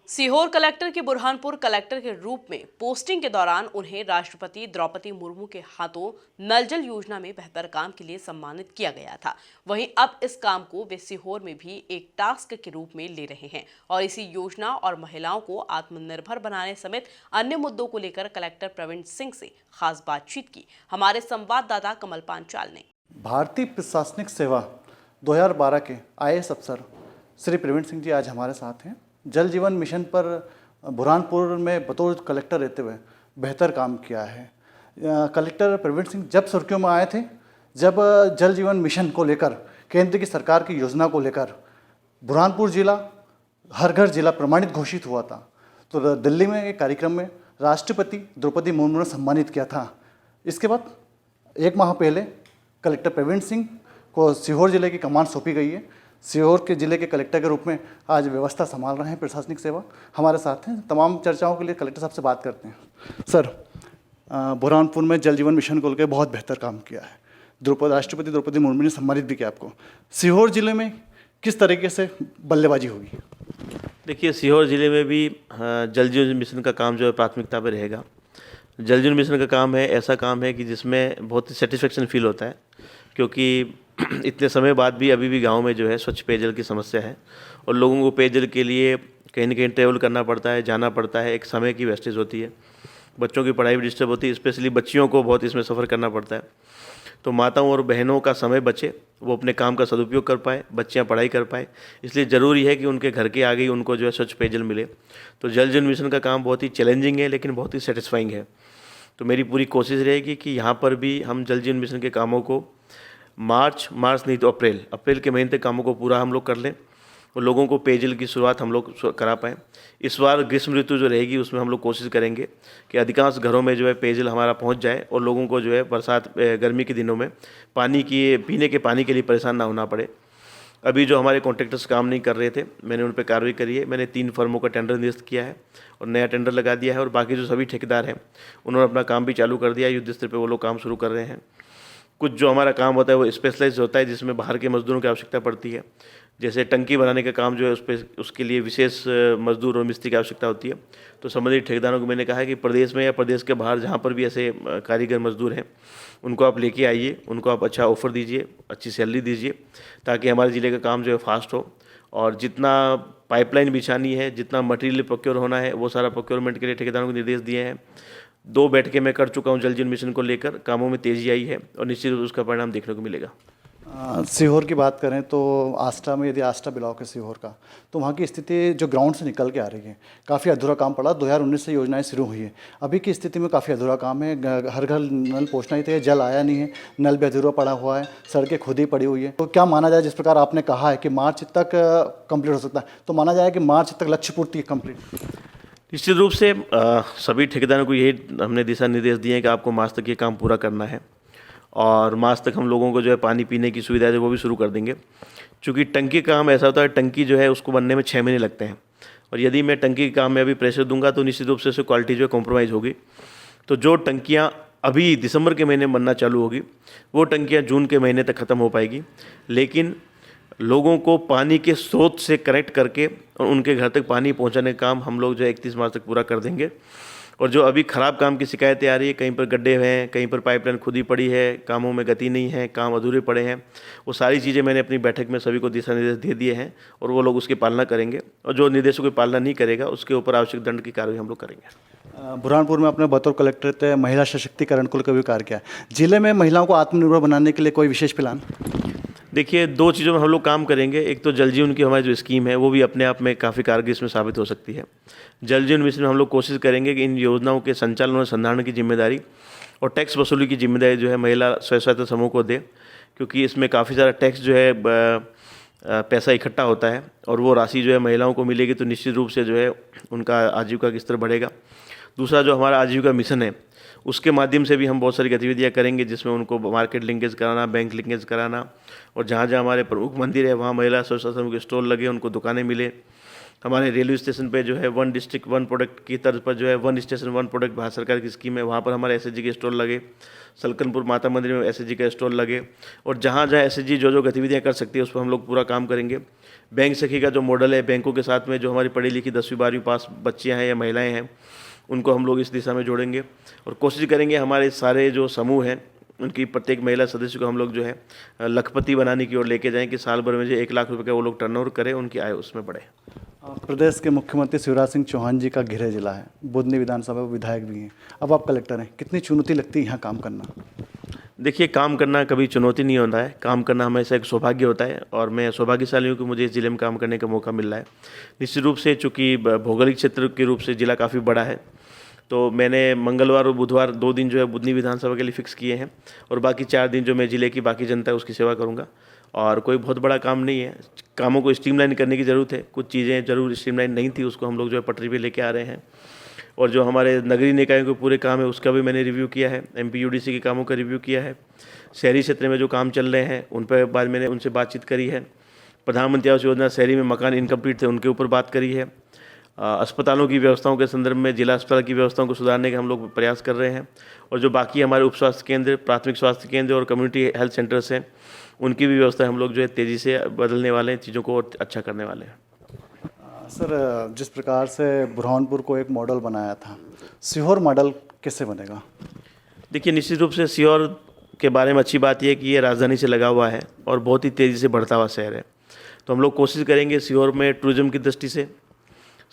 Sehore collector की Burhanpur collector के रूप में पोस्टिंग के दौरान उन्हें राष्ट्रपति द्रौपदी मुर्मू के हाथों नल जल योजना में बेहतर काम के लिए सम्मानित किया गया था। वहीं अब इस काम को वे सीहोर में भी एक टास्क के रूप में ले रहे हैं और इसी योजना और महिलाओं को आत्मनिर्भर बनाने समेत अन्य मुद्दों को लेकर कलेक्टर प्रवीण सिंह से खास बातचीत की हमारे संवाददाता कमल पांचाल ने। भारतीय प्रशासनिक सेवा 2012 के IAS अफसर श्री प्रवीण सिंह जी आज हमारे साथ हैं। जल जीवन मिशन पर बुरहानपुर में बतौर कलेक्टर रहते हुए बेहतर काम किया है। कलेक्टर प्रवीण सिंह जब सुर्खियों में आए थे, जब जल जीवन मिशन को लेकर केंद्र की सरकार की योजना को लेकर बुरहानपुर जिला हर घर जिला प्रमाणित घोषित हुआ था, तो दिल्ली में एक कार्यक्रम में राष्ट्रपति द्रौपदी मुर्मू ने सम्मानित किया था। इसके बाद एक माह पहले कलेक्टर प्रवीण सिंह को सीहोर जिले की कमान सौंपी गई है। सीहोर के जिले के कलेक्टर के रूप में आज व्यवस्था संभाल रहे हैं प्रशासनिक सेवा। हमारे साथ हैं, तमाम चर्चाओं के लिए कलेक्टर साहब से बात करते हैं। सर, बुरहानपुर में जल जीवन मिशन को लेकर बहुत बेहतर काम किया है। राष्ट्रपति द्रौपदी मुर्मू ने सम्मानित भी किया आपको। सीहोर जिले में किस तरीके से बल्लेबाजी होगी? देखिए, सीहोर ज़िले में भी जल जीवन मिशन का काम जो है प्राथमिकता पर रहेगा। जल जीवन मिशन का काम है, ऐसा काम है कि जिसमें बहुत ही सेटिस्फेक्शन फील होता है, क्योंकि इतने समय बाद भी अभी भी गांव में जो है स्वच्छ पेयजल की समस्या है और लोगों को पेयजल के लिए कहीं ना कहीं ट्रेवल करना पड़ता है, जाना पड़ता है, एक समय की वेस्टेज होती है, बच्चों की पढ़ाई भी डिस्टर्ब होती है, स्पेशली बच्चियों को बहुत इसमें सफ़र करना पड़ता है। तो माताओं और बहनों का समय बचे, वो अपने काम का सदुपयोग कर पाए, बच्चियाँ पढ़ाई कर पाए, इसलिए ज़रूरी है कि उनके घर के आगे ही उनको जो है स्वच्छ पेयजल मिले। तो जल जीवन मिशन का काम बहुत ही चैलेंजिंग है, लेकिन बहुत ही सेटिस्फाइंग है। तो मेरी पूरी कोशिश रहेगी कि यहाँ पर भी हम जल जीवन मिशन के कामों को मार्च नहीं तो अप्रैल के महीने तक कामों को पूरा हम लोग कर लें और लोगों को पेयजल की शुरुआत हम लोग करा पाएँ। इस बार ग्रीष्म ऋतु जो रहेगी उसमें हम लोग कोशिश करेंगे कि अधिकांश घरों में जो है पेयजल हमारा पहुंच जाए और लोगों को जो है गर्मी के दिनों में पीने के पानी के लिए परेशान ना होना पड़े। अभी जो हमारे कॉन्ट्रैक्टर्स काम नहीं कर रहे थे, मैंने उन पर कार्रवाई करी है। मैंने 3 फर्मों का टेंडर निरस्त किया है और नया टेंडर लगा दिया है और बाकी जो सभी ठेकेदार हैं उन्होंने अपना काम भी चालू कर दिया है। युद्ध स्तर पर वो लोग काम शुरू कर रहे हैं। कुछ जो हमारा काम होता है वो स्पेशलाइज होता है, जिसमें बाहर के मजदूरों की आवश्यकता पड़ती है। जैसे टंकी बनाने का काम जो है उसके लिए विशेष मजदूर और मिस्त्री की आवश्यकता होती है। तो संबंधित ठेकेदारों को मैंने कहा है कि प्रदेश में या प्रदेश के बाहर जहाँ पर भी ऐसे कारीगर मजदूर हैं उनको आप लेके आइए, उनको आप अच्छा ऑफर दीजिए, अच्छी सैलरी दीजिए, ताकि हमारे ज़िले का काम जो है फास्ट हो। और जितना पाइपलाइन बिछानी है, जितना मटेरियल प्रोक्योर होना है, वो सारा प्रोक्योरमेंट के लिए ठेकेदारों को निर्देश दिए हैं। 2 बैठकें मैं कर चुका हूं। जल जीवन मिशन को लेकर कामों में तेज़ी आई है और निश्चित रूप से उसका परिणाम देखने को मिलेगा। सीहोर की बात करें तो आष्टा में, यदि आष्टा ब्लॉक है सीहोर का, तो वहाँ की स्थिति जो ग्राउंड से निकल के आ रही है, काफ़ी अधूरा काम पड़ा। 2019 से योजनाएं शुरू हुई है, अभी की स्थिति में काफ़ी अधूरा काम है। हर घर नल पहुँचना ही था, जल आया नहीं है, नल भी अधूरा पड़ा हुआ है, सड़कें खुद ही पड़ी हुई है। तो क्या माना जाए, जिस प्रकार आपने कहा है कि मार्च तक कंप्लीट हो सकता है, तो माना जाए कि मार्च तक लक्ष्य पूर्ति कंप्लीट? निश्चित रूप से सभी ठेकेदारों को यही हमने दिशा निर्देश दिए हैं कि आपको मार्च तक ये काम पूरा करना है और मार्च तक हम लोगों को जो है पानी पीने की सुविधा है वो भी शुरू कर देंगे। चूँकि टंकी का काम ऐसा होता है, टंकी जो है उसको बनने में 6 महीने लगते हैं और यदि मैं टंकी के काम में अभी प्रेशर दूंगा तो निश्चित रूप से उसकी क्वालिटी जो है कॉम्प्रोमाइज़ होगी। तो जो टंकियाँ अभी दिसंबर के महीने बनना चालू होगी वो टंकियाँ जून के महीने तक ख़त्म हो पाएगी, लेकिन लोगों को पानी के स्रोत से कनेक्ट करके और उनके घर तक पानी पहुंचाने का काम हम लोग जो है 31 मार्च तक पूरा कर देंगे। और जो अभी ख़राब काम की शिकायतें आ रही है, कहीं पर गड्ढे हैं, कहीं पर पाइपलाइन खुद ही पड़ी है, कामों में गति नहीं है, काम अधूरे पड़े हैं, वो सारी चीज़ें मैंने अपनी बैठक में सभी को दिशा निर्देश दे दिए हैं और वो लोग उसकी पालना करेंगे और जो निर्देशों की पालना नहीं करेगा उसके ऊपर आवश्यक दंड की कार्रवाई हम लोग करेंगे। बुरहानपुर में अपने बतौर कलेक्टर थे महिला सशक्तिकरण को लेकर भी कार्य किया। जिले में महिलाओं को आत्मनिर्भर बनाने के लिए कोई विशेष प्लान? देखिए, 2 चीज़ों में हम लोग काम करेंगे। एक तो जल जीवन की हमारी जो स्कीम है वो भी अपने आप में काफ़ी कारगर इसमें साबित हो सकती है। जल जीवन मिशन में हम लोग कोशिश करेंगे कि इन योजनाओं के संचालन और संधारण की जिम्मेदारी और टैक्स वसूली की जिम्मेदारी जो है महिला स्वयं सहायता समूह को दे, क्योंकि इसमें काफ़ी सारा टैक्स जो है पैसा इकट्ठा होता है और वो राशि जो है महिलाओं को मिलेगी तो निश्चित रूप से जो है उनका आजीविका का स्तर बढ़ेगा। दूसरा जो हमारा आजीविका मिशन है उसके माध्यम से भी हम बहुत सारी गतिविधियां करेंगे, जिसमें उनको मार्केट लिंकेज कराना, बैंक लिंकेज कराना और जहाँ जहाँ हमारे प्रमुख मंदिर है वहाँ महिला स्व सहायता समूह के स्टॉल लगे, उनको दुकानें मिले। हमारे रेलवे स्टेशन पे जो है 1 डिस्ट्रिक्ट 1 प्रोडक्ट की तर्ज पर जो है 1 स्टेशन 1 प्रोडक्ट भारत सरकार की स्कीम है, वहाँ पर हमारे एसएचजी के स्टॉल लगे। सलकनपुर माता मंदिर में एसएचजी का स्टॉल लगे और जहाँ जहाँ एसएचजी जो गतिविधियाँ कर सकती है उस पर हम लोग पूरा काम करेंगे। बैंक सखी का जो मॉडल है, बैंकों के साथ में जो हमारी पढ़ी लिखी 10वीं 12वीं पास बच्चियाँ हैं या महिलाएँ हैं, उनको हम लोग इस दिशा में जोड़ेंगे और कोशिश करेंगे हमारे सारे जो समूह हैं उनकी प्रत्येक महिला सदस्य को हम लोग जो है लखपति बनाने की ओर लेके जाएं कि साल भर में जो 1 लाख रुपए का वो लोग टर्नओवर करें, उनकी आय उसमें बढ़े। प्रदेश के मुख्यमंत्री शिवराज सिंह चौहान जी का गृह जिला है, बुधनी विधानसभा विधायक भी हैं, अब आप कलेक्टर हैं, कितनी चुनौती लगती है यहाँ काम करना? देखिए, काम करना कभी चुनौती नहीं होता है, काम करना हमेशा एक सौभाग्य होता है और मैं सौभाग्यशाली हूँ कि मुझे इस ज़िले में काम करने का मौका मिल रहा है। निश्चित रूप से चूँकि भौगोलिक क्षेत्र के रूप से ज़िला काफ़ी बड़ा है, तो मैंने मंगलवार और बुधवार 2 दिन जो है बुधनी विधानसभा के लिए फिक्स किए हैं और बाकी 4 दिन जो मैं ज़िले की बाकी जनता है उसकी सेवा करूँगा। और कोई बहुत बड़ा काम नहीं है, कामों को स्ट्रीमलाइन करने की ज़रूरत है, कुछ चीज़ें ज़रूर स्ट्रीमलाइन नहीं थी, उसको हम लोग जो है पटरी पे लेके आ रहे हैं। और जो हमारे नगरीय निकायों के पूरे काम है उसका भी मैंने रिव्यू किया है, MPUDC के कामों का रिव्यू किया है। शहरी क्षेत्र में जो काम चल रहे हैं उन पर बाद मैंने उनसे बातचीत करी है। प्रधानमंत्री आवास योजना शहरी में मकान इनकम्प्लीट थे उनके ऊपर बात करी है। अस्पतालों की व्यवस्थाओं के संदर्भ में जिला अस्पताल की व्यवस्थाओं को सुधारने का हम लोग प्रयास कर रहे हैं और जो बाकी हमारे उप स्वास्थ्य केंद्र, प्राथमिक स्वास्थ्य केंद्र और कम्युनिटी हेल्थ सेंटर्स हैं उनकी भी व्यवस्था हम लोग जो है तेज़ी से बदलने वाले हैं, चीज़ों को और अच्छा करने वाले हैं। सर, जिस प्रकार से बुरहानपुर को एक मॉडल बनाया था, सीहोर मॉडल कैसे बनेगा? देखिए, निश्चित रूप से सीहोर के बारे में अच्छी बात यह है कि ये राजधानी से लगा हुआ है और बहुत ही तेज़ी से बढ़ता हुआ शहर है। तो हम लोग कोशिश करेंगे सीहोर में टूरिज़्म की दृष्टि से,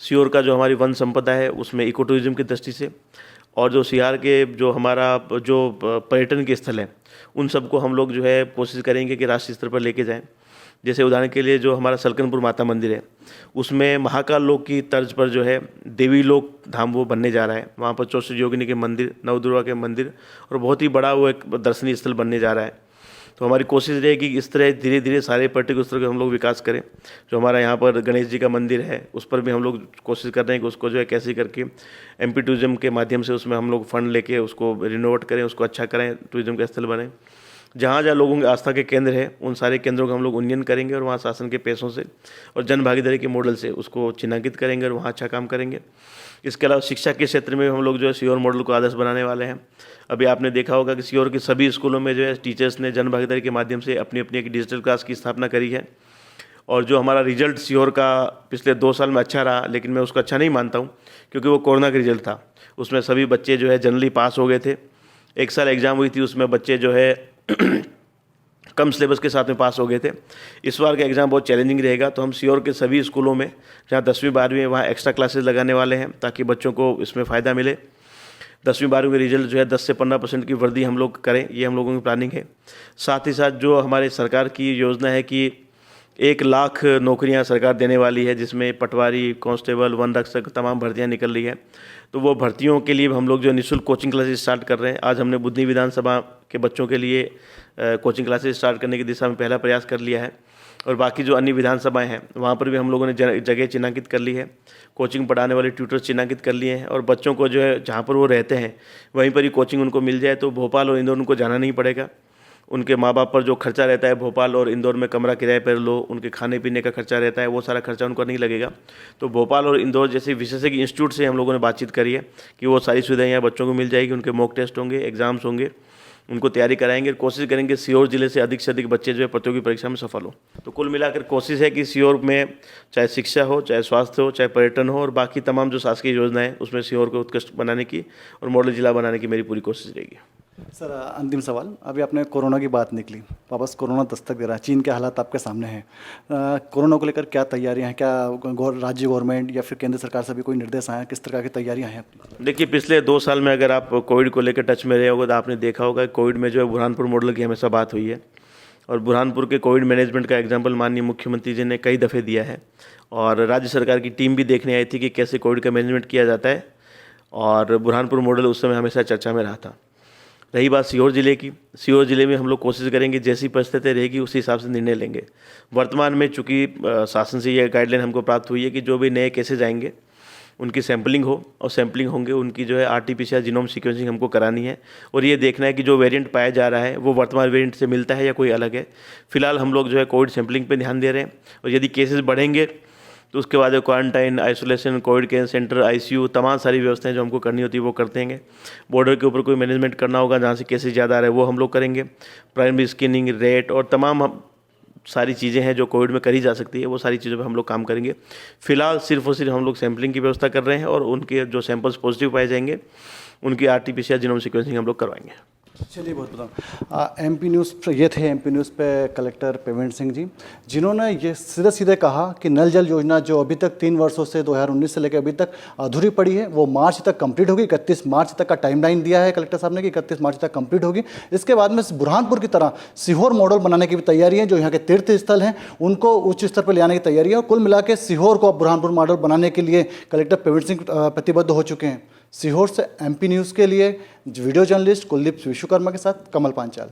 सीहोर का जो हमारी वन संपदा है उसमें इको टूरिज़्म की दृष्टि से और जो सीहोर के जो हमारा जो पर्यटन के स्थल हैं उन सबको हम लोग जो है कोशिश करेंगे कि राष्ट्रीय स्तर पर लेके जाएं। जैसे उदाहरण के लिए जो हमारा सलकनपुर माता मंदिर है उसमें महाकाल लोक की तर्ज पर जो है देवी लोक धाम वो बनने जा रहा है। वहाँ पर 64 योगिनी के मंदिर, नवदुर्गा के मंदिर और बहुत ही बड़ा वो एक दर्शनीय स्थल बनने जा रहा है। तो हमारी कोशिश रहेगी कि इस तरह धीरे धीरे सारे पर्यटक स्थल का हम लोग विकास करें। जो हमारा यहाँ पर गणेश जी का मंदिर है उस पर भी हम लोग कोशिश कर रहे हैं कि उसको जो है कैसे करके MP टूरिज्म के माध्यम से उसमें हम लोग फंड लेके उसको रिनोवेट करें, उसको अच्छा करें, टूरिज्म का स्थल बने। जहाँ जहाँ लोगों की आस्था के केंद्र है उन सारे केंद्रों का हम लोग उन्नयन करेंगे और वहाँ शासन के पैसों से और जन भागीदारी के मॉडल से उसको चिन्हांकित करेंगे और वहाँ अच्छा काम करेंगे। इसके अलावा शिक्षा के क्षेत्र में हम लोग जो है सीहोर मॉडल को आदर्श बनाने वाले हैं। अभी आपने देखा होगा कि सीहोर के सभी स्कूलों में जो है टीचर्स ने जन भागीदारी के माध्यम से अपनी अपनी एक डिजिटल क्लास की स्थापना करी है। और जो हमारा रिजल्ट सीहोर का पिछले 2 साल में अच्छा रहा, लेकिन मैं उसको अच्छा नहीं मानता हूँ क्योंकि वो कोरोना का रिजल्ट था। उसमें सभी बच्चे जो है जनरली पास हो गए थे। 1 साल एग्ज़ाम हुई थी उसमें बच्चे जो है कम सिलेबस के साथ में पास हो गए थे। इस बार का एग्ज़ाम बहुत चैलेंजिंग रहेगा, तो हम सीहोर के सभी स्कूलों में जहाँ 10वीं 12वीं है वहाँ एक्स्ट्रा क्लासेस लगाने वाले हैं ताकि बच्चों को इसमें फ़ायदा मिले। 10वीं 12वीं के रिजल्ट जो है 10 से 15% की वृद्धि हम लोग करें, ये हम लोगों की प्लानिंग है। साथ ही साथ जो हमारे सरकार की योजना है कि 1 लाख नौकरियां सरकार देने वाली है, जिसमें पटवारी, कांस्टेबल, वन रक्षक तमाम भर्तियां निकल रही है। तो वो भर्तियों के लिए हम लोग जो निःशुल्क कोचिंग क्लासेस स्टार्ट कर रहे हैं। आज हमने बुधनी विधानसभा के बच्चों के लिए कोचिंग क्लासेस स्टार्ट करने की दिशा में पहला प्रयास कर लिया है और बाकी जो अन्य विधानसभाएं हैं वहाँ पर भी हम लोगों ने जगह चिन्हांकित कर ली है, कोचिंग पढ़ाने वाले ट्यूटर्स चिन्हांकित कर लिए हैं और बच्चों को जो है जहाँ पर वो रहते हैं वहीं पर ही कोचिंग उनको मिल जाए तो भोपाल और इंदौर उनको जाना नहीं पड़ेगा। उनके माँ बाप पर जो खर्चा रहता है भोपाल और इंदौर में कमरा किराए पर लो, उनके खाने पीने का खर्चा रहता है, वो सारा खर्चा उनको नहीं लगेगा। तो भोपाल और इंदौर जैसे विशेषज्ञ इंस्टीट्यूट से हम लोगों ने बातचीत करी है कि वो सारी सुविधाएं यहाँ बच्चों को मिल जाएगी। उनके मॉक टेस्ट होंगे, एग्जाम्स होंगे, उनको तैयारी कराएंगे। कोशिश करेंगे सीहोर जिले से अधिक बच्चे जो है प्रतियोगी परीक्षा में सफल हो। तो कुल मिलाकर कोशिश है कि सीहोर में चाहे शिक्षा हो, चाहे स्वास्थ्य हो, चाहे पर्यटन हो और बाकी तमाम जो शासकीय योजनाएं हैं उसमें सीहोर को उत्कृष्ट बनाने की और मॉडल जिला बनाने की मेरी पूरी कोशिश रहेगी। सर, अंतिम सवाल, अभी आपने कोरोना की बात निकली, वापस कोरोना दस्तक दे रहा है, चीन के हालात आपके सामने हैं। कोरोना को लेकर क्या तैयारियां हैं? क्या राज्य गवर्नमेंट या फिर केंद्र सरकार से भी कोई निर्देश आए हैं? किस तरह की तैयारियां हैं अपनी? देखिए, पिछले 2 साल में अगर आप कोविड को लेकर टच में रहे होगा तो आपने देखा होगा कोविड में जो है बुरहानपुर मॉडल की हमेशा बात हुई है और बुरहानपुर के कोविड मैनेजमेंट का एग्जाम्पल माननीय मुख्यमंत्री जी ने कई दफ़े दिया है और राज्य सरकार की टीम भी देखने आई थी कि कैसे कोविड का मैनेजमेंट किया जाता है और बुरहानपुर मॉडल उस समय हमेशा चर्चा में रहा था। रही बात सीहोर जिले की, सीहोर जिले में हम लोग कोशिश करेंगे जैसी परिस्थिति रहेगी उसी हिसाब से निर्णय लेंगे। वर्तमान में चूँकि शासन से ये गाइडलाइन हमको प्राप्त हुई है कि जो भी नए केसेज आएंगे उनकी सैम्पलिंग हो और सैम्पलिंग होंगे उनकी जो है RT-PCR जीनोम सीक्वेंसिंग हमको करानी है और ये देखना है कि जो वेरिएंट पाया जा रहा है वो वर्तमान वेरिएंट से मिलता है या कोई अलग है। फिलहाल हम लोग जो है कोविड सैम्पलिंग पे ध्यान दे रहे हैं और यदि केसेस बढ़ेंगे तो उसके बाद quarantine, isolation, Covid care centre, ICU तमाम सारी व्यवस्थाएं जो हमको करनी होती है वो करते हैं। बॉर्डर के ऊपर कोई मैनेजमेंट करना होगा जहाँ से केसेस ज़्यादा आ रहे हैं वो हम लोग करेंगे। प्राइमरी स्क्रीनिंग, रेट और तमाम सारी चीज़ें हैं जो कोविड में करी जा सकती है, वो सारी चीज़ों पे हम लोग काम करेंगे। फिलहाल सिर्फ और सिर्फ हम लोग सैम्पलिंग की व्यवस्था कर रहे हैं और उनके जो सैंपल्स पॉजिटिव पाए जाएंगे उनकी RT-PCR जीनोम सीक्वेंसिंग हम लोग करवाएंगे। चलिए, बहुत बहुत MP न्यूज़ ये थे MP न्यूज़ पे कलेक्टर प्रवीण सिंह जी, जिन्होंने ये सीधे सीधे कहा कि नल जल योजना जो अभी तक 3 वर्षों से 2019 से लेकर अभी तक अधूरी पड़ी है, वो मार्च तक कंप्लीट होगी। 31 मार्च तक का टाइमलाइन दिया है कलेक्टर साहब ने कि 31 मार्च तक कंप्लीट होगी। इसके बाद में बुरहानपुर की तरह सीहोर मॉडल बनाने की भी तैयारी है। जो यहाँ के तीर्थ स्थल हैं उनको उच्च स्तर पर ले आने की तैयारी है। और कुल मिला के सीहोर को अब बुरहानपुर मॉडल बनाने के लिए कलेक्टर प्रवीण सिंह प्रतिबद्ध हो चुके हैं। सीहोर से MP न्यूज़ के लिए वीडियो जर्नलिस्ट कुलदीप विश्वकर्मा के साथ कमल पांचाल।